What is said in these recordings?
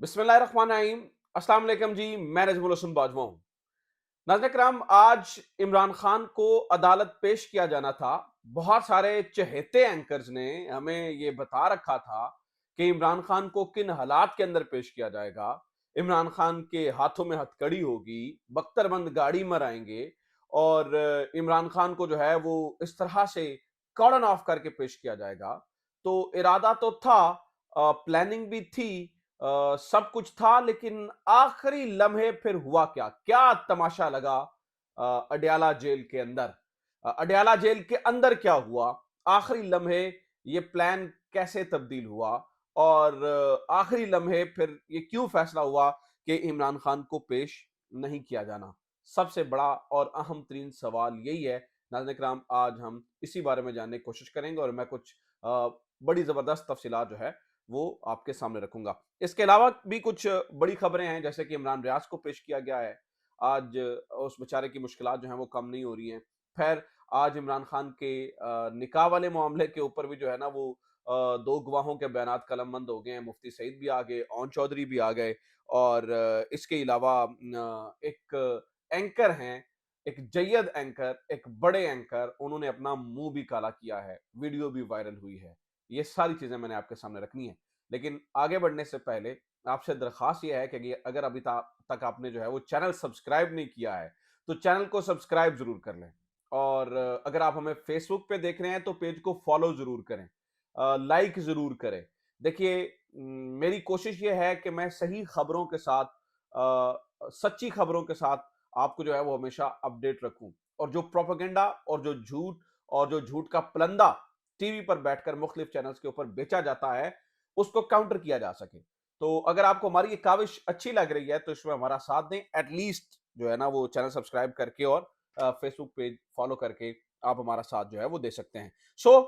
बिस्मिल्लाहिर्रहमानिर्रहीम। अस्सलाम वालेकुम जी, मैं नजमुल हसन बाजवा हूं। नाज़रीन कराम, आज इमरान खान को अदालत पेश किया जाना था। बहुत सारे चहेते एंकर्स ने हमें ये बता रखा था कि इमरान खान को किन हालात के अंदर पेश किया जाएगा। इमरान खान के हाथों में हथकड़ी होगी, बख्तरबंद गाड़ी मराएंगे और इमरान खान को जो है वो इस तरह से कॉर्डन ऑफ करके पेश किया जाएगा। तो इरादा तो था, प्लानिंग भी थी, सब कुछ था, लेकिन आखिरी लम्हे फिर हुआ क्या क्या तमाशा लगा अडयाला जेल के अंदर। अडयाला जेल के अंदर क्या हुआ, आखिरी लम्हे ये प्लान कैसे तब्दील हुआ और आखिरी लम्हे फिर ये क्यों फैसला हुआ कि इमरान खान को पेश नहीं किया जाना। सबसे बड़ा और अहम तरीन सवाल यही है। नाज़रीन किराम, आज हम इसी बारे में जानने की कोशिश करेंगे और मैं कुछ बड़ी जबरदस्त तफसीलात जो है वो आपके सामने रखूंगा। इसके अलावा भी कुछ बड़ी खबरें हैं, जैसे कि इमरान रियाज को पेश किया गया है। आज उस बेचारे की मुश्किलात जो हैं वो कम नहीं हो रही हैं। खैर, आज इमरान खान के निकाह वाले मामले के ऊपर भी जो है ना वो दो गवाहों के बयानात कलमबंद हो गए हैं। मुफ्ती सईद भी आ गए, ओन चौधरी भी आ गए और इसके अलावा एक एंकर हैं, एक जय्यद एंकर, एक बड़े एंकर, उन्होंने अपना मुंह भी काला किया है, वीडियो भी वायरल हुई है। ये सारी चीजें मैंने आपके सामने रखनी है। लेकिन आगे बढ़ने से पहले आपसे दरख्वास्त यह है कि अगर अभी तक आपने जो है वो चैनल सब्सक्राइब नहीं किया है तो चैनल को सब्सक्राइब जरूर कर लें। और अगर आप हमें फेसबुक पे देख रहे हैं तो पेज को फॉलो जरूर करें, लाइक जरूर करें। देखिए, मेरी कोशिश ये है कि मैं सही खबरों के साथ, सच्ची खबरों के साथ आपको जो है वो हमेशा अपडेट रखूं। और जो प्रोपेगेंडा और जो झूठ का प्लंदा टीवी पर बैठकर मुख्तलिफ चैनल्स के ऊपर बेचा जाता है, उसको काउंटर किया जा सके। तो अगर आपको हमारी ये काविश अच्छी लग रही है तो इसमें हमारा साथ दें, एटलीस्ट जो है ना वो चैनल सब्सक्राइब करके और फेसबुक पेज फॉलो करके आप हमारा साथ जो है वो दे सकते हैं। सो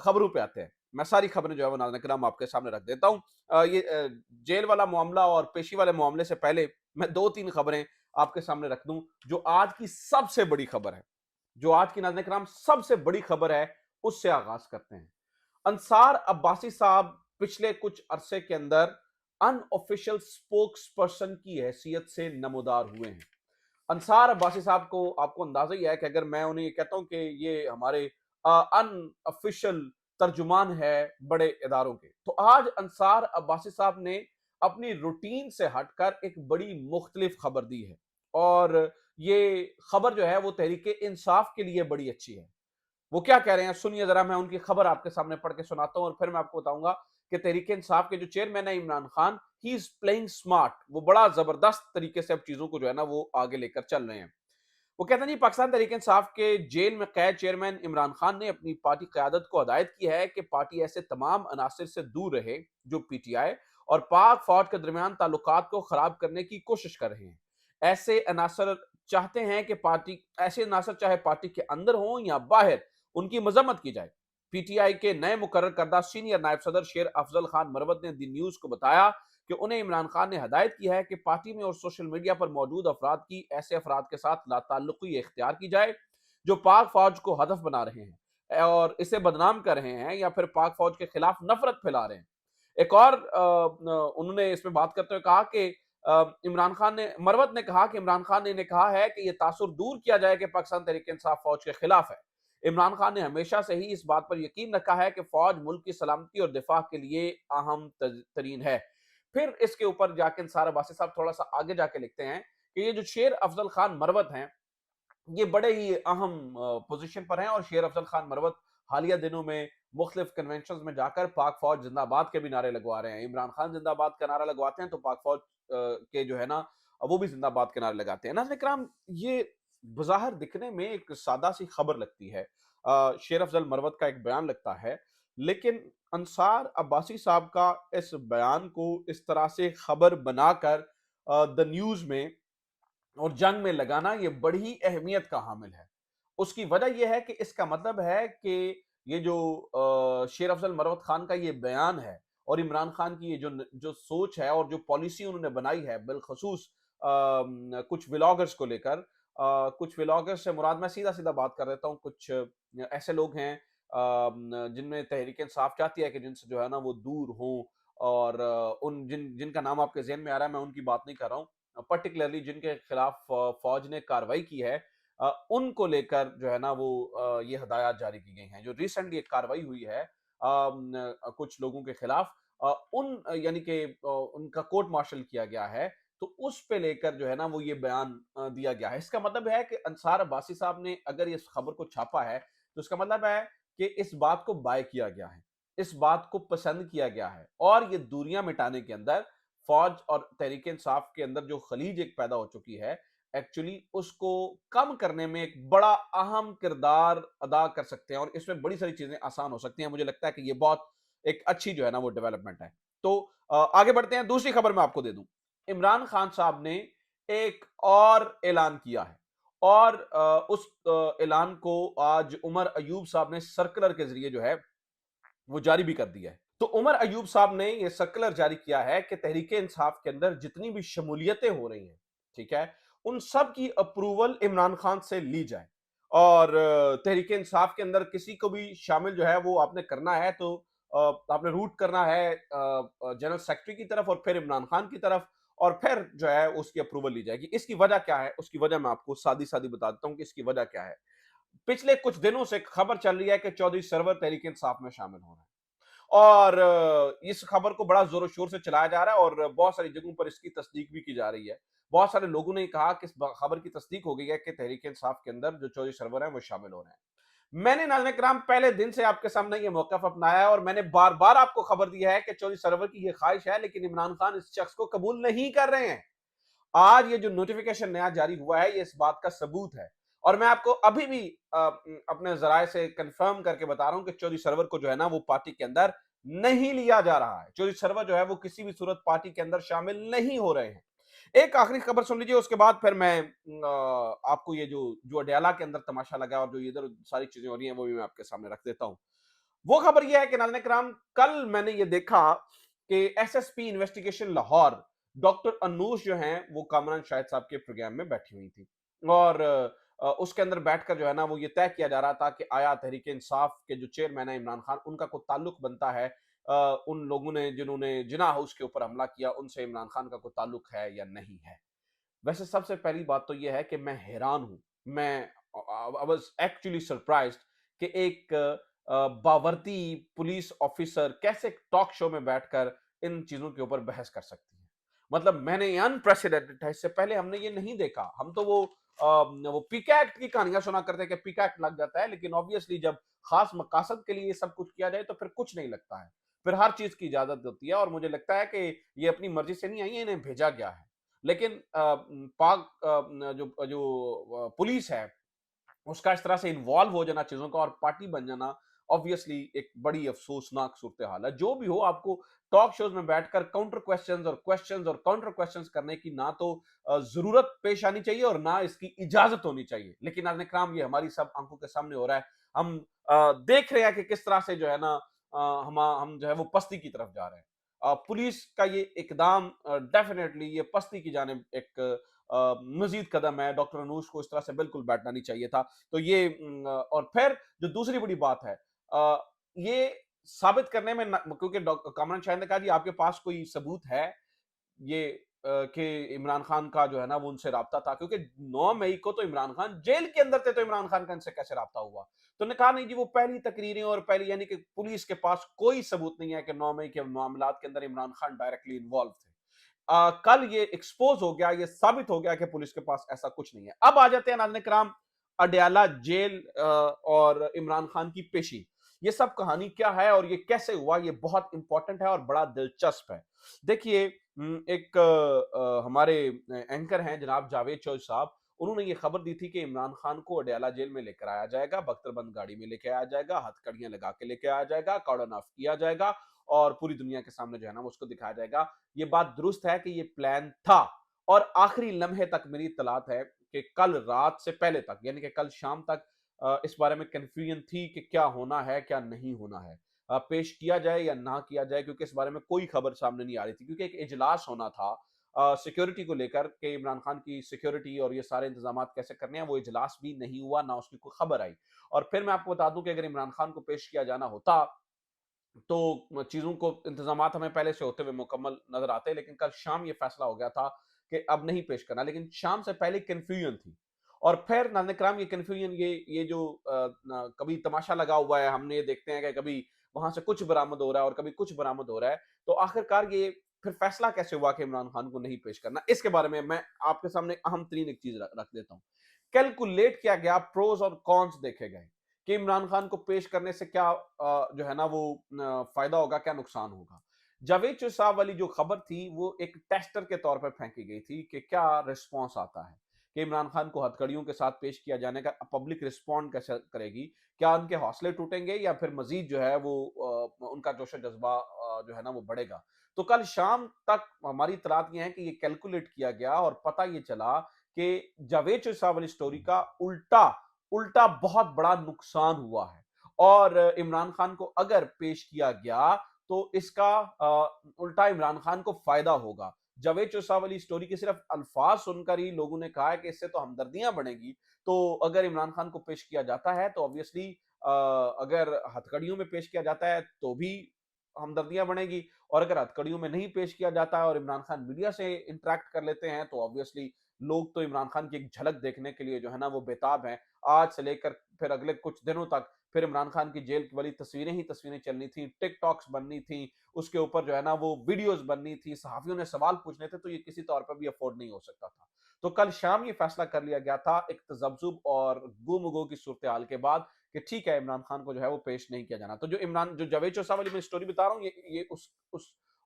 खबरों पे आते हैं। मैं सारी खबरें जो है वो नाज़रीन किराम आपके सामने रख देता हूँ। जेल वाला मामला और पेशी वाले मामले से पहले मैं दो तीन खबरें आपके सामने रख दूं। जो आज की सबसे बड़ी खबर है, जो आज की नाज़रीन किराम सबसे बड़ी खबर है, उससे आगाज करते हैं। अंसार अब्बासी साहब पिछले कुछ अरसे के अंदर अनऑफिशियल स्पोक्स पर्सन की हैसियत से नमोदार हुए हैं। अंसार अब्बासी साहब को आपको अंदाजा ही है कि अगर मैं उन्हें कहता हूं कि ये हमारे अनऑफिशियल तर्जुमान है बड़े इदारों के, तो आज अंसार अब्बासी साहब ने अपनी रूटीन से हटकर एक बड़ी मुख्तलिफ खबर दी है। और ये खबर जो है वो तहरीके इंसाफ के लिए बड़ी अच्छी है। वो क्या कह रहे हैं सुनिए जरा, मैं उनकी खबर आपके सामने पढ़ के सुनाता हूं और फिर मैं आपको बताऊंगा कि तहरीके इंसाफ के जो चेयरमैन है Imran Khan, he is playing smart. वो बड़ा जबरदस्त तरीके से अब चीजों को जो है ना वो आगे लेकर चल रहे हैं। वो कहते हैं जी, पाकिस्तान तहरीक इंसाफ के जेल में कैद चेयरमैन इमरान खान ने अपनी पार्टी क़यादत को हदायत की है कि पार्टी ऐसे तमाम अनासर से दूर रहे जो पीटीआई और पाक फौज के दरमियान ताल्लुकात को खराब करने की कोशिश कर रहे हैं। ऐसे अनासर चाहते हैं कि पार्टी ऐसे अनासर चाहे पार्टी के अंदर हो या बाहर, उनकी मजम्मत की जाए। पीटीआई के नए मुकर्रर करदा सीनियर नायब सदर शेर अफजल खान मरवत ने दी न्यूज को बताया कि उन्हें इमरान खान ने हदायत की है कि पार्टी में और सोशल मीडिया पर मौजूद अफराद की ऐसे अफराद के साथ लाताल्लुकी इख्तियार की जाए जो पाक फौज को हदफ बना रहे हैं और इसे बदनाम कर रहे हैं या फिर पाक फौज के खिलाफ नफरत फैला रहे हैं। एक और उन्होंने इसमें बात करते हुए कहा कि इमरान खान ने मरवत ने कहा कि इमरान खान ने इन्हें कहा है कि यह तासुर दूर किया जाए कि पाकिस्तान तहरीक इंसाफ फौज के खिलाफ है। इमरान खान ने हमेशा से ही इस बात पर यकीन रखा है कि फौज मुल्क की सलामती और दिफा के लिए अहम तरीन है। फिर इसके ऊपर जाके अंसार अब्बासी साहब थोड़ा सा आगे जाके लिखते हैं कि ये जो शेर अफजल खान मरवत हैं, ये बड़े ही अहम पोजीशन पर हैं और शेर अफजल खान मरवत हालिया दिनों में मुख्तलिफ कन्वेंशन में जाकर पाक फौज जिंदाबाद के भी नारे लगवा रहे हैं। इमरान खान जिंदाबाद का नारा लगवाते हैं तो पाक फौज के जो है ना वो भी जिंदाबाद के नारे लगाते हैं। नाज़रीन इकराम, ये बज़ाहिर दिखने में एक सादा सी खबर लगती है, शेर अफजल मरवत का एक बयान लगता है, लेकिन अंसार अब्बासी साहब का इस बयान को इस तरह से खबर बनाकर द न्यूज में और जंग में लगाना ये बड़ी अहमियत का हामिल है। उसकी वजह यह है कि इसका मतलब है कि ये जो शेर अफजल मरवत खान का ये बयान है और इमरान खान की ये जो सोच है और जो पॉलिसी उन्होंने बनाई है बिलखसूस कुछ व्लॉगर्स को लेकर, कुछ व्लॉगर्स से मुराद मैं सीधा सीधा बात कर देता हूँ। कुछ ऐसे लोग हैं जिनमें तहरीक इंसाफ चाहती है कि जिनसे जो है ना वो दूर हों और उन जिनका नाम आपके ज़हन में आ रहा है, मैं उनकी बात नहीं कर रहा हूँ। पर्टिकुलरली जिनके खिलाफ फ़ौज ने कार्रवाई की है, उनको लेकर जो है ना वो ये हदायत जारी की गई हैं। जो रिसेंटली एक कार्रवाई हुई है कुछ लोगों के खिलाफ, यानी कि उनका कोर्ट मार्शल किया गया है, तो उस पे लेकर जो है ना वो ये बयान दिया गया है। इसका मतलब है कि अंसार अब्बासी साहब ने अगर इस खबर को छापा है, तो इसका मतलब है कि इस बात को बाय किया गया है, इस बात को पसंद किया गया है, और ये दूरियां मिटाने के अंदर फौज और तहरीक इंसाफ के अंदर जो खलीज एक पैदा हो चुकी है, एक्चुअली उसको कम करने में एक बड़ा अहम किरदार अदा कर सकते हैं, और इसमें बड़ी सारी चीजें आसान हो सकती हैं। मुझे लगता है कि ये बहुत एक अच्छी जो है ना वो डेवलपमेंट है। तो आगे बढ़ते हैं, दूसरी खबर मैं आपको दे दूं। इमरान खान साहब ने एक और ऐलान किया है, और उस ऐलान को आज उमर अयूब साहब ने सर्कुलर के जरिए जो है वो जारी भी कर दिया है। तो उमर अयूब साहब ने यह सर्कुलर जारी किया है कि तहरीक इंसाफ के अंदर जितनी भी शमूलियतें हो रही हैं, ठीक है, उन सब की अप्रूवल इमरान खान से ली जाए। और तहरीक इंसाफ के अंदर किसी को भी शामिल जो है वो आपने करना है, तो आपने रूट करना है जनरल सेक्रेटरी की तरफ और फिर इमरान खान की तरफ, और फिर जो है उसकी अप्रूवल ली जाएगी। इसकी वजह क्या है? उसकी वजह मैं आपको सादी सादी बता देता हूं कि इसकी वजह क्या है। पिछले कुछ दिनों से खबर चल रही है कि चौधरी सरवर तहरीक इंसाफ में शामिल हो रहे हैं, और इस खबर को बड़ा जोरों शोर से चलाया जा रहा है, और बहुत सारी जगहों पर इसकी तस्दीक भी की जा रही है। बहुत सारे लोगों ने कहा कि इस खबर की तस्दीक हो गई है कि तहरीक इंसाफ के अंदर जो चौधरी सरवर है वो शामिल हो रहे हैं। मैंने नाज़रीन किराम पहले दिन से आपके सामने ये मौक़िफ़ अपनाया है, और मैंने बार-बार आपको खबर दी है कि चौधरी सरवर की ये ख़्वाहिश है, लेकिन इमरान खान इस शख्स को कबूल नहीं कर रहे हैं। आज ये जो नोटिफिकेशन नया जारी हुआ है, ये इस बात का सबूत है, और मैं आपको अभी भी अपने जराये से कंफर्म करके बता रहा हूं कि चौधरी सरवर को जो है ना वो पार्टी के अंदर नहीं लिया जा रहा है। चौधरी सरवर जो है वो किसी भी सूरत पार्टी के अंदर शामिल नहीं हो रहे हैं। एक आखिरी खबर सुन लीजिए, उसके बाद फिर मैं आपको ये जो जो अडयाला के अंदर तमाशा लगा और जो इधर सारी चीजें हो रही हैं वो भी मैं आपके सामने रख देता हूं। वो खबर यह है कि नाज़रीन किराम, कल मैंने ये देखा कि SSP investigation Lahore doctor Anoosh जो हैं वो कामरान शाहिद साहब के प्रोग्राम में बैठी हुई थी, और उसके अंदर बैठकर जो है ना वो ये तय किया जा रहा था कि आया तहरीक इंसाफ के जो चेयरमैन है इमरान खान, उनका कोई ताल्लुक बनता है उन लोगों ने जिन्होंने जिना हाउस के ऊपर हमला किया, उनसे इमरान खान का कोई ताल्लुक है या नहीं है। वैसे सबसे पहली बात तो यह है कि मैं हैरान हूं, मैं आई वाज एक्चुअली सरप्राइज्ड कि एक बावर्ती पुलिस ऑफिसर कैसे टॉक शो में बैठकर इन चीजों के ऊपर बहस कर सकती है। मतलब मैंने ये अनप्रेसिडेंटेड है, इससे पहले हमने ये नहीं देखा। हम तो वो पीका एक्ट की कहानियां सुना करते हैं कि पीका एक्ट लग जाता है, लेकिन ऑब्वियसली जब खास मकासद के लिए ये सब कुछ किया जाए तो फिर कुछ नहीं लगता है, फिर हर चीज की इजाजत होती है। और मुझे लगता है कि ये अपनी मर्जी से नहीं आई है, इन्हें भेजा गया है। लेकिन पाक जो जो पुलिस है उसका इस तरह से इन्वॉल्व हो जाना चीजों का और पार्टी बन जाना, ऑब्वियसली एक बड़ी अफसोसनाक सूरत हाल है। जो भी हो, आपको टॉक शोज में बैठकर काउंटर क्वेश्चंस करने की ना तो जरूरत पेश आनी चाहिए और ना इसकी इजाजत होनी चाहिए। लेकिन नाज़रीन किराम, ये हमारी सब आंखों के सामने हो रहा है। हम देख रहे हैं कि किस तरह से जो है ना हम जो है वो पस्ती की तरफ जा रहे हैं। पुलिस का ये इकदाम डेफिनेटली ये पस्ती की जानिब एक मजीद कदम है। डॉक्टर अनूश को इस तरह से बिल्कुल बैठना नहीं चाहिए था। तो ये और फिर जो दूसरी बड़ी बात है, ये साबित करने में क्योंकि कामरान शाह ने कहा जी आपके पास कोई सबूत है ये कि इमरान खान का जो है ना वो उनसे राब्ता था, क्योंकि 9 मई को तो इमरान खान जेल के अंदर थे, तो इमरान खान का इनसे कैसे राब्ता हुआ? तो उन्होंने कहा नहीं जी वो पहली तकरीरें और पहली, यानी कि पुलिस के पास कोई सबूत नहीं है कि 9 मई के मामलात के अंदर इमरान खान डायरेक्टली इन्वॉल्व थे। कल ये एक्सपोज हो गया, ये साबित हो गया कि पुलिस के पास ऐसा कुछ नहीं है। अब आ जाते हैं नाज़रीन किराम अडयाला जेल और इमरान खान की पेशी। ये सब कहानी क्या है और ये कैसे हुआ, ये बहुत इंपॉर्टेंट है और बड़ा दिलचस्प है। देखिए, एक हमारे एंकर हैं जनाब जावेद चौधरी साहब, उन्होंने ये खबर दी थी कि इमरान खान को अडयाला जेल में लेकर आया जाएगा, बख्तरबंद गाड़ी में लेके आया जाएगा, हथकड़ियां लगा के लेके आया जाएगा, कॉर्डन ऑफ किया जाएगा और पूरी दुनिया के सामने जो है ना उसको दिखाया जाएगा। ये बात दुरुस्त है कि ये प्लान था, और आखिरी लम्हे तक मेरी इत्तलात है कि कल रात से पहले तक, यानी कि कल शाम तक इस बारे में कंफ्यूजन थी कि क्या होना है क्या नहीं होना है, पेश किया जाए या ना किया जाए, क्योंकि इस बारे में कोई खबर सामने नहीं आ रही थी। क्योंकि एक इजलास होना था सिक्योरिटी को लेकर के, इमरान खान की सिक्योरिटी और ये सारे इंतजाम कैसे करने हैं, वो इजलास भी नहीं हुआ, ना उसकी कोई खबर आई। और फिर मैं आपको बता दूं कि अगर इमरान खान को पेश किया जाना होता तो चीज़ों को इंतज़ामात हमें पहले से होते हुए मुकम्मल नज़र आते हैं, लेकिन कल शाम ये फैसला हो गया था कि अब नहीं पेश करना, लेकिन शाम से पहले कन्फ्यूजन थी। और फिर नाज़रीन-ए-किराम ये कन्फ्यूजन ये जो कभी तमाशा लगा हुआ है, हमने ये देखते हैं कि कभी वहाँ से कुछ बरामद हो रहा है और कभी कुछ बरामद हो रहा है, तो आखिरकार ये फिर फैसला कैसे हुआ कि इमरान खान को नहीं पेश करना? इसके बारे में मैं आपके सामने अहम तरीन एक चीज़ रख रख देता हूँ। कैलकुलेट किया गया, प्रोस और कॉन्स देखे गए कि इमरान खान को पेश करने से क्या जो है ना वो फायदा होगा, क्या नुकसान होगा। जावेद साहब वाली जो खबर थी वो एक टेस्टर के तौर पर फेंकी गई थी कि क्या रिस्पॉन्स आता है कि इमरान खान को हथकड़ियों के साथ पेश किया जाने का पब्लिक रिस्पॉन्ड कैसे करेगी, क्या उनके हौसले टूटेंगे या फिर मजीद जो है वो उनका जोश जज्बा जो है ना वो बढ़ेगा। तो कल शाम तक हमारी इतलात ये है कि ये कैलकुलेट किया गया और पता ये चला कि जावेद साहब वाली स्टोरी का उल्टा उल्टा बहुत बड़ा नुकसान हुआ है। और इमरान खान को अगर पेश किया गया तो इसका उल्टा इमरान खान को फायदा होगा। जावेद चोसा वाली स्टोरी के सिर्फ अल्फाज सुनकर ही लोगों ने कहा है कि इससे तो हमदर्दियां बढ़ेंगी। तो अगर इमरान खान को पेश किया जाता है तो ऑब्वियसली अगर हथकड़ियों में पेश किया जाता है तो भी हमदर्दियां बढ़ेगी, और अगर हथकड़ियों में नहीं पेश किया जाता है और इमरान खान मीडिया से इंटरेक्ट कर लेते हैं तो ऑब्वियसली लोग तो इमरान खान की एक झलक देखने के लिए जो है ना वो बेताब हैं। आज से लेकर फिर अगले कुछ दिनों तक फिर इमरान खान की जेल वाली तस्वीरें ही तस्वीरें चलनी थी, टिकटॉक्स बननी थी, उसके ऊपर जो है ना वो वीडियोस बननी थी, सहाफियों ने सवाल पूछने थे, तो ये किसी तौर पर भी अफोर्ड नहीं हो सकता था। तो कल शाम ये फैसला कर लिया गया था एक तजब्जुब और गुमगो की सूरत हाल के बाद कि ठीक है इमरान खान को जो है वो पेश नहीं किया जाना। तो जो जावेद चोसा वाली मैं स्टोरी बता रहा हूँ ये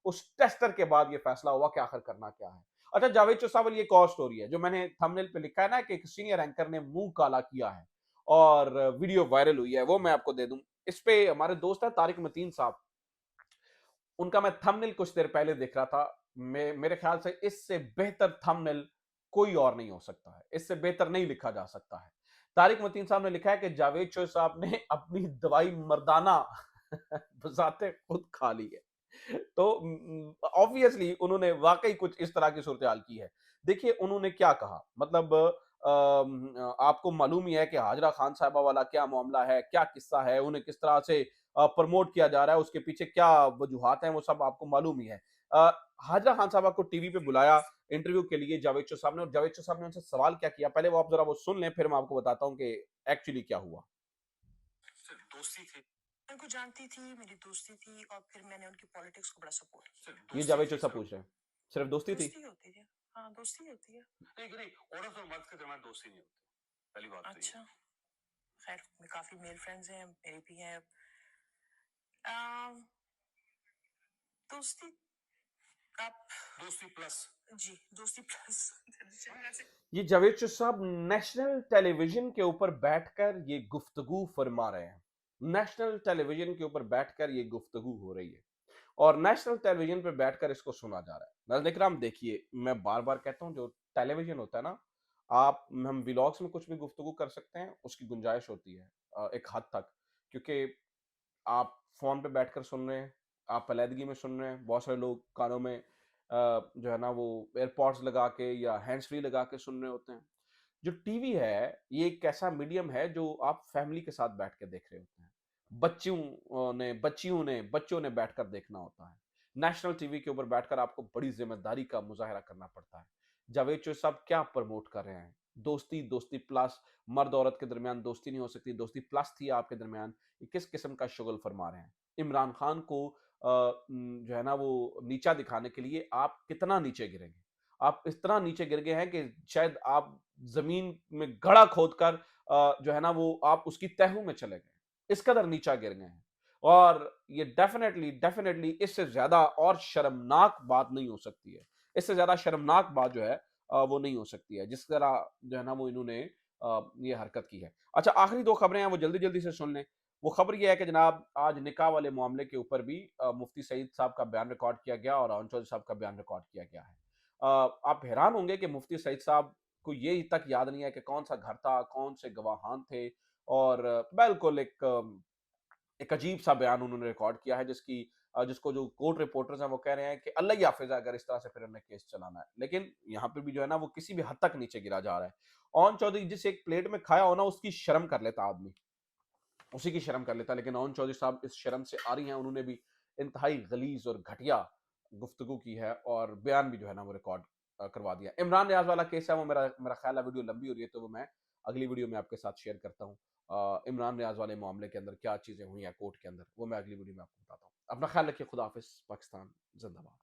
उस टेस्टर के बाद ये फैसला हुआ कि आखिर करना क्या है। अच्छा, जावेद चोसा वाली एक और स्टोरी है जो मैंने थंबनेल पे लिखा है ना कि एक सीनियर एंकर ने मुंह काला किया है और वीडियो वायरल हुई है, वो मैं आपको दे दूं। इस पे हमारे दोस्त है तारिक मतीन साहब, उनका मैं थंबनेल कुछ देर पहले देख रहा था। मेरे ख्याल से इससे बेहतर थंबनेल कोई और नहीं हो सकता है, इससे बेहतर नहीं लिखा जा सकता है। तारिक मतीन साहब ने लिखा है कि जावेद चोई साहब ने अपनी दवाई मर्दाना बजाते खुद खा ली है। तो ऑब्वियसली उन्होंने वाकई कुछ इस तरह की सूरत हाल की है। देखिए उन्होंने क्या कहा, मतलब आपको मालूम ही है कि हाजरा खान साहबा वाला क्या मामला है, क्या किस्सा है, उन्हें किस तरह से प्रमोट किया जा रहा है, उसके पीछे क्या वजूहात हैं, वो सब आपको मालूम ही है। अ, हाजरा खान साहबा को टीवी पे बुलाया इंटरव्यू के लिए जावेद चो साहब ने, और जावेद चो साहब ने उनसे सवाल क्या किया, पहले वो आप जरा वो सुन लें, फिर मैं आपको बताता हूँ कि एक्चुअली क्या हुआ। सिर्फ दोस्ती थी, मैं उनको जानती थी, मेरी दोस्ती थी, और फिर मैंने उनकी पॉलिटिक्स को बड़ा सपोर्ट किया। सिर्फ ये दोस्ती जावेद थी चोसा सिर्फ पूछ रहे हैं, सिर्फ दोस्ती थी? दोस्ती होती है, हाँ दोस्ती होती है। नहीं नहीं, औरत और मर्द के दरमियान दोस्ती नहीं होती, पहली बात तो ये। अच्छा, खैर काफी मेल फ्रेंड्स हैं, मेरे भी हैं। अम, दोस्ती, आप दोस्ती प्लस, जी दोस्ती प्लस। ये जावेद चो साहब नेशनल टेलीविजन के ऊपर बैठकर ये गुफ्तगू फरमा रहे हैं। नेशनल टेलीविजन के ऊपर बैठकर ये गुफ्तगू हो रही है और नेशनल टेलीविजन पे बैठकर इसको सुना जा रहा है। नाज़रीन इकराम देखिए, मैं बार-बार कहता हूँ जो टेलीविजन होता है ना, आप हम व्लॉग्स में कुछ भी गुफ्तगू कर सकते हैं, उसकी गुंजाइश होती है एक हद तक, क्योंकि आप फ़ोन पे बैठकर सुन रहे हैं, आप अलहदगी में सुन रहे हैं, बहुत सारे लोग कानों में जो है ना वो एयरपॉड्स लगा के या हैंड्स फ्री लगा के सुन रहे होते हैं। जो टीवी है, ये एक ऐसा मीडियम है जो आप फैमिली के साथ बैठ के देख रहे होते हैं। बच्चों ने बैठकर देखना होता है। नेशनल टीवी के ऊपर बैठकर आपको बड़ी ज़िम्मेदारी का मुज़ाहिरा करना पड़ता है। जावेद चोई साहब क्या प्रमोट कर रहे हैं? दोस्ती, दोस्ती प्लस, मर्द-औरत के दरमियान दोस्ती नहीं हो सकती, दोस्ती प्लस थी आपके दरमियान। ये किस किस्म का शुगल फरमा रहे हैं? इमरान खान को जो है ना वो नीचा दिखाने के लिए आप कितना नीचे गिरेंगे? आप इस तरह नीचे गिर गए हैं कि शायद आप ज़मीन में गड्ढा खोदकर जो है ना वो आप उसकी तहु में चले गए। इस कदर नीचा गिर गए हैं। और ये डेफ़िनेटली इससे ज़्यादा और शर्मनाक बात नहीं हो सकती है। इससे ज़्यादा शर्मनाक बात जो है वो नहीं हो सकती है, जिस तरह जो है ना वो इन्होंने ये हरकत की है। अच्छा, आखिरी 2 खबरें हैं वो जल्दी-जल्दी से सुन लें। वो खबर ये है कि जनाब आज निकाह वाले मामले के ऊपर भी मुफ्ती सईद साहब का बयान रिकॉर्ड किया गया और अवन चौधरी साहब का बयान रिकॉर्ड किया गया है। आप हैरान होंगे कि मुफ्ती सईद साहब को ये तक याद नहीं है कि कौन-सा घर था, कौन से गवाहान थे, और बिल्कुल एक अजीब-सा बयान उन्होंने रिकॉर्ड किया है जिसको जो कोर्ट रिपोर्टर्स हैं वो कह रहे हैं कि अल्लाह ही हाफ़िज़ है अगर इस तरह से फिर हमने केस चलाना है। लेकिन यहाँ पे भी जो है ना वो किसी भी हद तक नीचे गिरा जा रहा है। अवन चौधरी जिस एक प्लेट में खाया हो ना उसकी शर्म कर लेता आदमी। उसी की शर्म कर लेता, लेकिन नौन चौधरी साहब इस शर्म से आ रही हैं। उन्होंने भी इंतहाई गलीज और घटिया गुफ्तगू की है और बयान भी जो है ना वो रिकॉर्ड करवा दिया। इमरान रियाज वाला केस है वो मेरा मेरा ख्याल है वीडियो लंबी हो रही है, तो वो मैं अगली वीडियो में आपके साथ शेयर करता हूँ। इमरान रियाज वाले मामले के अंदर क्या चीजें हुई हैं कोर्ट के अंदर, वो मैं अगली वीडियो में आपको बताता हूँ। अपना ख्याल रखिए। खुदा हाफिज। पाकिस्तान जिंदाबाद।